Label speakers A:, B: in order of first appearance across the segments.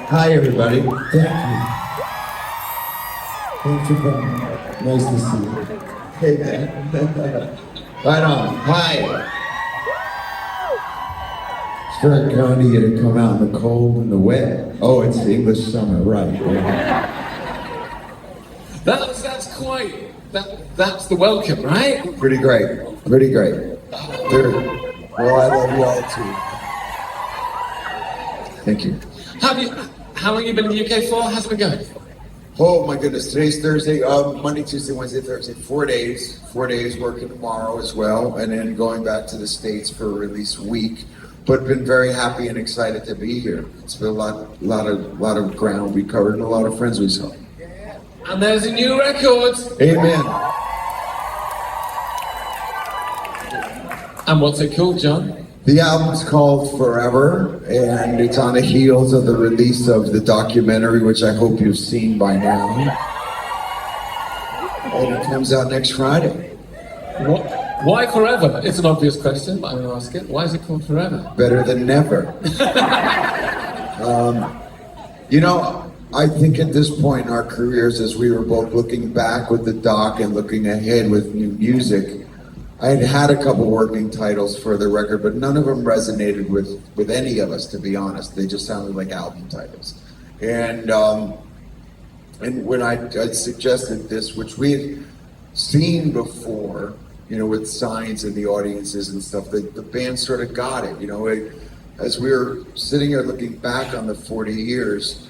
A: Hi, everybody. Thank you. Thanks for coming. Nice to see you. Hey, man. Right on. Hi. It's very kind of you to come out in the cold and the wet. Oh, it's the English summer, right?
B: That's the welcome, right?
A: Pretty great. Pretty great. Well, I love you all too. Thank you.
B: How long have you been in the UK for? How's it been going?
A: Oh my goodness, today's Thursday, Monday, Tuesday, Wednesday, Thursday, 4 days. 4 days working tomorrow as well, and then going back to the States for a release week. But been very happy and excited to be here. It's been a lot of ground we covered and a lot of friends we saw.
B: And there's a new record.
A: Amen.
B: And what's it called, John?
A: The album's called Forever, and it's on the heels of the release of the documentary, which I hope you've seen by now. And it comes out next Friday.
B: Why Forever? It's an obvious question, but I'm going to ask it. Why is it called Forever?
A: Better than never. You know, I think at this point in our careers, as we were both looking back with the doc and looking ahead with new music, I had had a couple working titles for the record, but none of them resonated with any of us, to be honest. They just sounded like album titles. And when I suggested this, which we had seen before, you know, with signs in the audiences and stuff, the band sort of got it. You know, as we were sitting here looking back on the 40 years,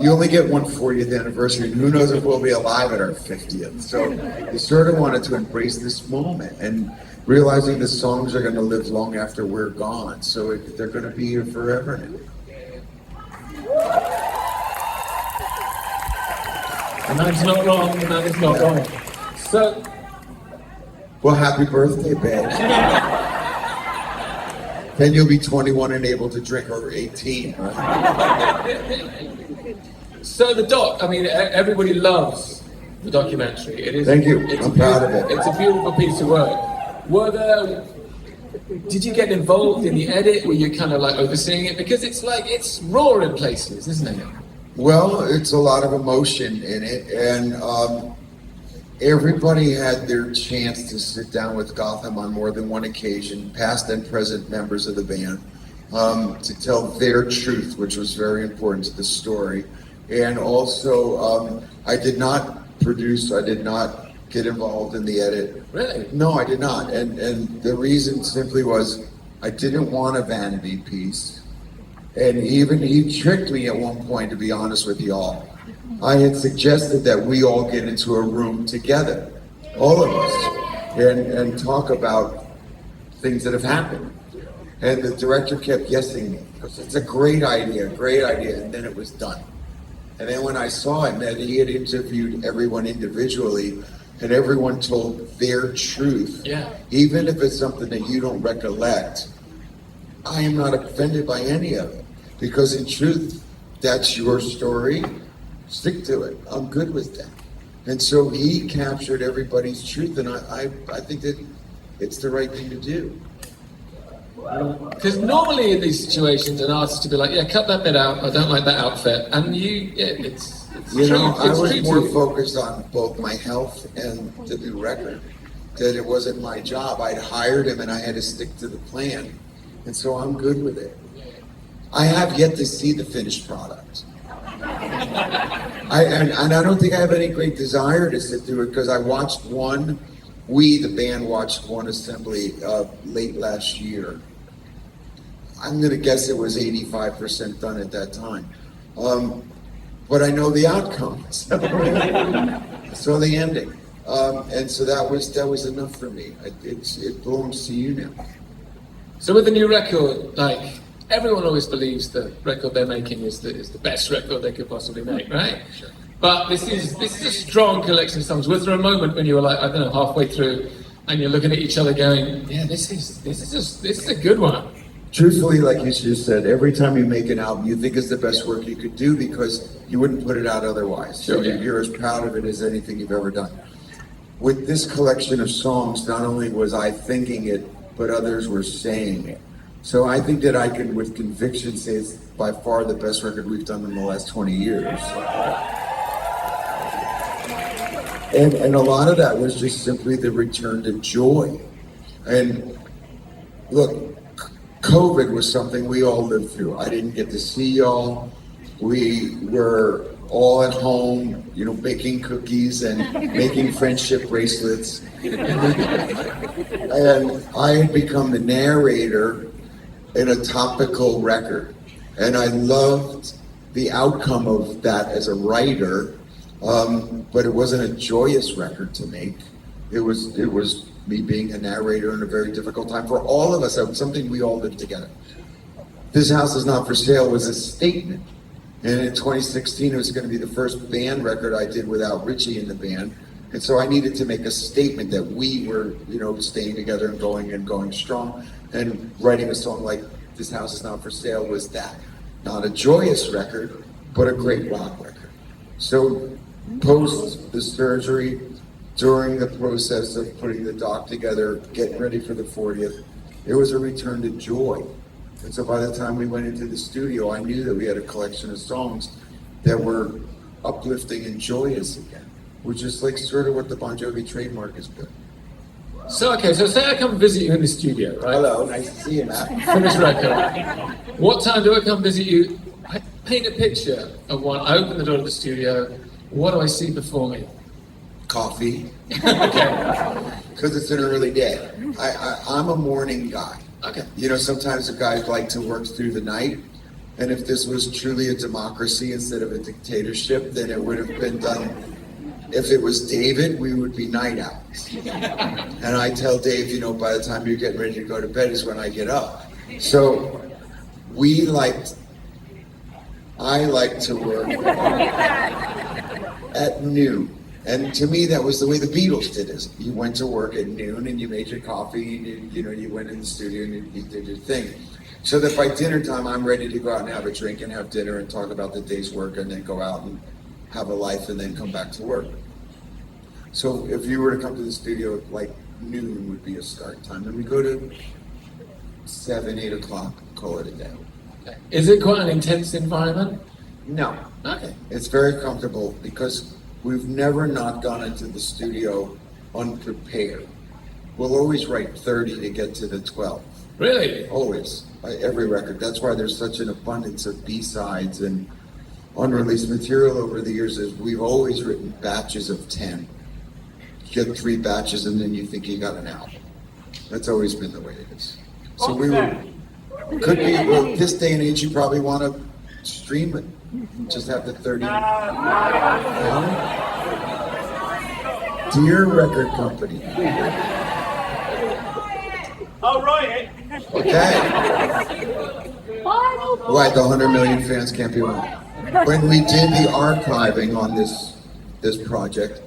A: you only get one 40th anniversary, and who knows if we'll be alive at our 50th. So you sort of wanted to embrace this moment and realizing the songs are going to live long after we're gone. So they're going to be here forever now.
B: And that's not wrong, and that is not wrong. So,
A: well, happy birthday, babe. Then you'll be 21 and able to drink, or 18, right?
B: So the doc, I mean, everybody loves the documentary. It is.
A: Thank you. I'm proud of it.
B: It's a beautiful piece of work. Did you get involved in the edit? Were you kind of like overseeing it? Because it's raw in places, isn't it?
A: Well, it's a lot of emotion in it, and everybody had their chance to sit down with Gotham on more than one occasion, past and present members of the band, to tell their truth, which was very important to the story. And also, I did not produce, I did not get involved in the edit.
B: Really?
A: No, I did not. And the reason simply was I didn't want a vanity piece. And even he tricked me at one point, to be honest with y'all. I had suggested that we all get into a room together, all of us, and talk about things that have happened. And the director kept guessing me, because it's a great idea, and then it was done. And then when I saw it, that he had interviewed everyone individually, and everyone told their truth.
B: Yeah.
A: Even if it's something that you don't recollect, I am not offended by any of it. Because in truth, that's your story. Stick to it. I'm good with that. And so he captured everybody's truth, and I think that it's the right thing to do.
B: Because normally in these situations, an artist to be like, yeah, cut that bit out, I don't like that outfit. And it's
A: you
B: true.
A: know, I
B: it's
A: was
B: true
A: more
B: to you.
A: focused on both my health and the new record. That it wasn't my job. I'd hired him and I had to stick to the plan. And so I'm good with it. I have yet to see the finished product. And I don't think I have any great desire to sit through it, because I watched the band watched one assembly late last year. I'm going to guess it was 85% done at that time. But I know the outcome. So the ending. And so that was enough for me. It belongs to you now.
B: So with the new record, like, everyone always believes the record they're making is the best record they could possibly make, right? Sure. But this is a strong collection of songs. Was there a moment when you were like, I don't know, halfway through, and you're looking at each other going, yeah, this is a good one?
A: Truthfully, like you just said, every time you make an album, you think it's the best work you could do, because you wouldn't put it out otherwise.
B: Sure, yeah.
A: You're as proud of it as anything you've ever done. with this collection of songs, not only was I thinking it, but others were saying it. So I think that I can, with conviction, say it's by far the best record we've done in the last 20 years. And a lot of that was just simply the return to joy. And look, COVID was something we all lived through. I didn't get to see y'all. We were all at home, you know, baking cookies and making friendship bracelets. And I had become the narrator in a topical record. And I loved the outcome of that as a writer, but it wasn't a joyous record to make. It was me being a narrator in a very difficult time for all of us. It was something we all lived together. This House Is Not For Sale was a statement. And in 2016, it was going to be the first band record I did without Richie in the band. And so I needed to make a statement that we were, you know, staying together and going strong. And writing a song like This House Is Not For Sale was that. Not a joyous record, but a great rock record. So post the surgery, during the process of putting the doc together, getting ready for the 40th, it was a return to joy. And so by the time we went into the studio, I knew that we had a collection of songs that were uplifting and joyous again, which is like sort of what the Bon Jovi trademark has been.
B: So, okay, so say I come visit you in the studio, right?
A: Hello, nice to see you, Matt.
B: For this record. What time do I come visit you? Paint a picture of one. I open the door to the studio. What do I see before me?
A: Coffee.
B: Okay.
A: Because it's an early day. I'm a morning guy.
B: Okay.
A: You know, sometimes the guys like to work through the night, and if this was truly a democracy instead of a dictatorship, then it would have been done. If it was David, we would be night owls. And I tell Dave, you know, by the time you're getting ready to go to bed is when I get up. So I like to work at noon. And to me, that was the way the Beatles did it. You went to work at noon and you made your coffee and you went in the studio and you did your thing. So that by dinner time, I'm ready to go out and have a drink and have dinner and talk about the day's work and then go out and have a life and then come back to work. So if you were to come to the studio, like noon would be a start time. And we go to 7, 8 o'clock, call it a day.
B: Okay. Is it quite an intense environment?
A: No.
B: Okay.
A: It's very comfortable because we've never not gone into the studio unprepared. We'll always write 30 to get to the 12.
B: Really?
A: Always. Every record. That's why there's such an abundance of B-sides and unreleased material over the years. Is we've always written batches of 10. You get 3 batches and then you think you got an album. That's always been the way it is. So could be, well, this day and age you probably want to stream it. Just have the 30. Dear record company.
C: I'll write it.
A: Okay. Why the 100 million fans can't be wrong. When we did the archiving on this project,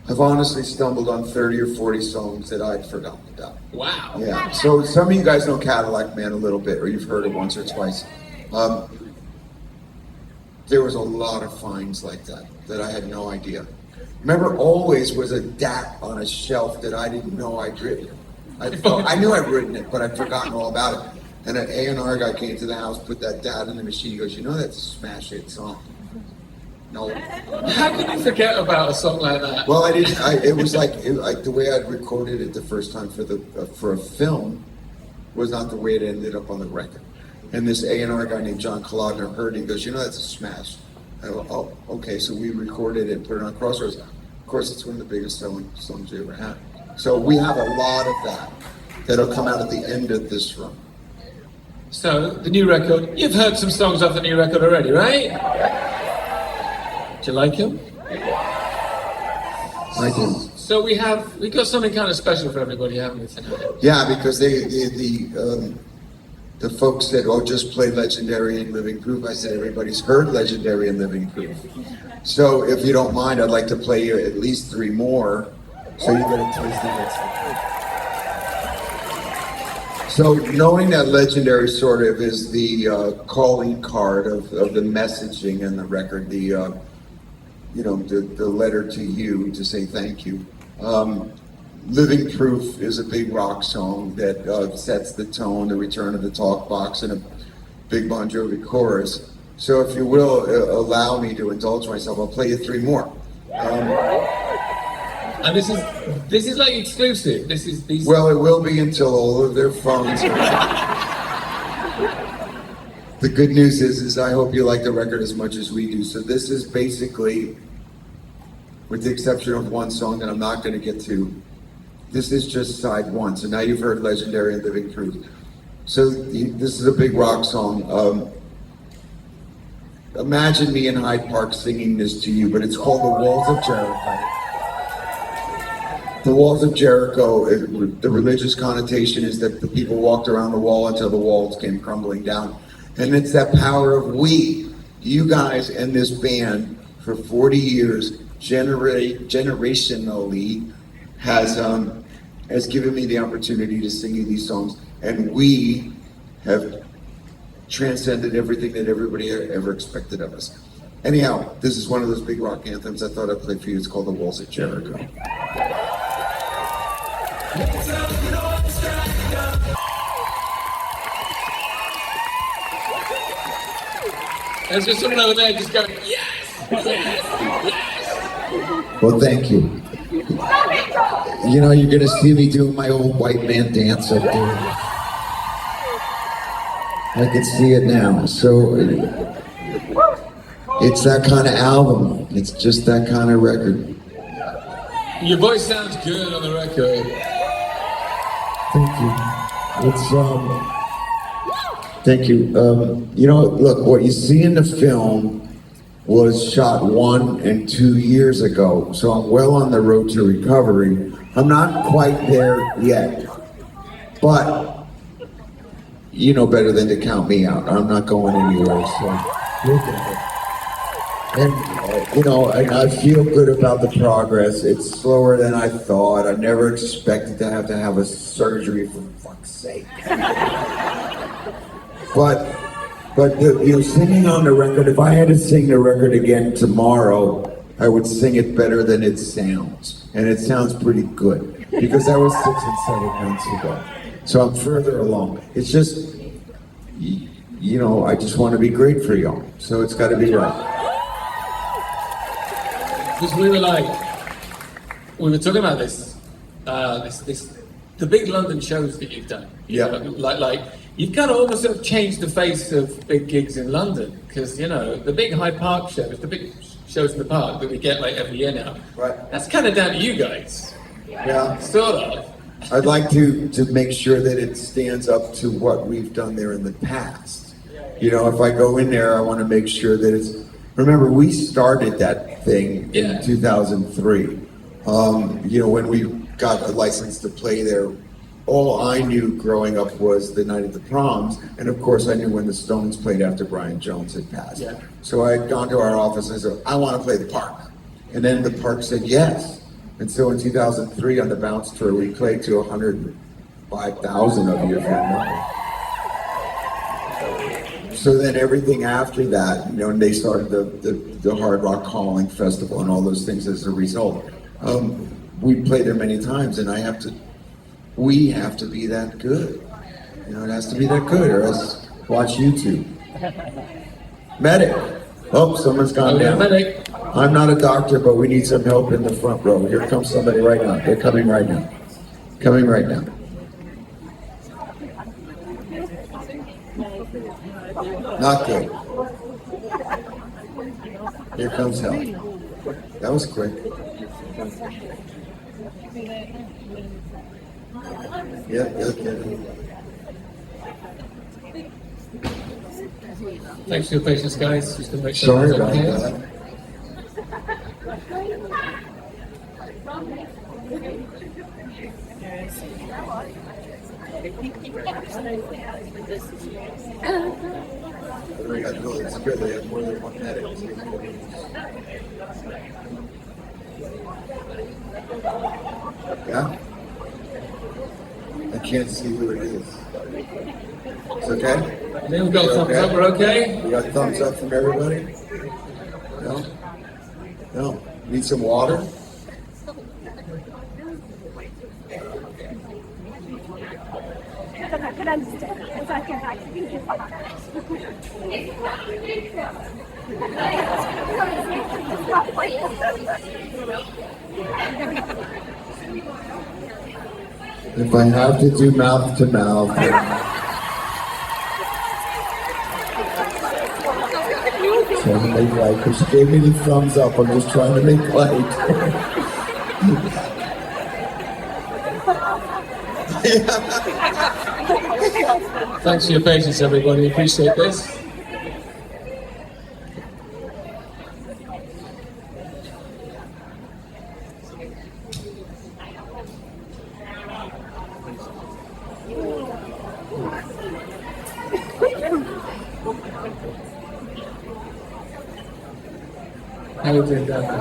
A: I've honestly stumbled on 30 or 40 songs that I'd forgotten about.
B: Wow.
A: Yeah. So some of you guys know Cadillac Man a little bit, or you've heard it once or twice. There was a lot of finds like that I had no idea. Remember, Always was a DAT on a shelf that I didn't know I'd written. I knew I'd written it, but I'd forgotten all about it. And an A&R guy came to the house, put that DAT in the machine. He goes, you know that's a smash hit song. No.
B: How can you forget about a song like that?
A: Well, I didn't. It was like the way I'd recorded it the first time for a film was not the way it ended up on the record. And this A&R guy named John Kalodner heard it. He goes, you know that's a smash. I go, oh, okay. So we recorded it and put it on Crossroads. Of course, it's one of the biggest selling songs we ever had. So we have a lot of that that'll come out at the end of this run.
B: So, the new record, you've heard some songs off the new record already, right? Do you like them?
A: I do.
B: So we got something kind of special for everybody, haven't we, tonight?
A: Yeah, because the folks said, oh, just play Legendary and Living Proof. I said, everybody's heard Legendary and Living Proof. So if you don't mind, I'd like to play you at least 3 more so you get a taste of it. So knowing that Legendary sort of is the calling card of the messaging in the record, the letter to you to say thank you. Living Proof is a big rock song that sets the tone, the return of the talk box, and a big Bon Jovi chorus. So if you will allow me to indulge myself, I'll play you three more.
B: And this is like exclusive. These.
A: Well, it will be until all of their phones are. The good news is I hope you like the record as much as we do. So this is basically, with the exception of one song that I'm not going to get to, this is just side one. So now you've heard Legendary and Living Proof. So this is a big rock song. Imagine me in Hyde Park singing this to you, but it's called The Walls of Jericho. The Walls of Jericho, the religious connotation is that the people walked around the wall until the walls came crumbling down. And it's that power of you guys and this band for 40 years, generationally, has given me the opportunity to sing you these songs. And we have transcended everything that everybody ever expected of us. Anyhow, this is one of those big rock anthems I thought I'd play for you. It's called The Walls of Jericho.
B: There's just someone over there just going, yes, yes, yes.
A: Well, thank you. You're gonna see me doing my old white man dance up there. I can see it now. So it's that kind of album. It's just that kind of record.
B: Your voice sounds good on the record.
A: Thank you. Thank you. Look, what you see in the film was shot 1 and 2 years ago, so I'm well on the road to recovery. I'm not quite there yet, but you know better than to count me out. I'm not going anywhere, so look at it. And, and I feel good about the progress. It's slower than I thought. I never expected to have a surgery, for fuck's sake. But singing on the record, if I had to sing the record again tomorrow, I would sing it better than it sounds. And it sounds pretty good, because that was 6 and 7 months ago. So I'm further along. It's just, I just want to be great for y'all. So it's got to be right.
B: Because we were talking about this, the big London shows that you've done. Like you've kind of almost sort of changed the face of big gigs in London, because the big Hyde Park shows, the big shows in the park that we get like every year now. Right. That's kind of down to you guys.
A: Yeah.
B: Sort of.
A: I'd like to make sure that it stands up to what we've done there in the past. If I go in there, I want to make sure that it's. Remember, we started that thing in 2003. When we got a license to play there, all I knew growing up was the night of the proms, and of course I knew when the Stones played after Brian Jones had passed. Yeah. So I had gone to our office and I said, I want to play the Park. And then the Park said yes. And so in 2003 on the Bounce Tour, we played to 105,000 of you, if you remember. So then everything after that, and they started the Hard Rock Calling Festival and all those things as a result. We played there many times, and we have to be that good. It has to be that good, or else watch YouTube. Medic. Oh, someone's gone down.
B: Medic.
A: I'm not a doctor, but we need some help in the front row. Here comes somebody right now. They're coming right now. Coming right now. Not good. Here comes help. That was quick. Yeah.
B: Thanks for your patience, guys. Just to make sure.
A: Sorry about that. It's good. They have more than one medic. Yeah? I can't see who it is. It's okay?
B: Then we've got thumbs up, we're okay?
A: We got thumbs up from everybody? No? No. Need some water? If I have to do mouth to mouth. Trying to make light, because she gave me the thumbs up. I'm just trying to make light.
B: Thanks for your patience, everybody. Appreciate this. How are you doing down there?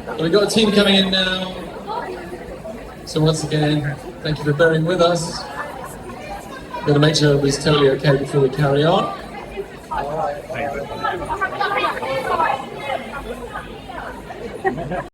B: Well, we've got a team coming in now. So once again, thank you for bearing with us. I'm going to make sure everybody's totally okay before we carry on.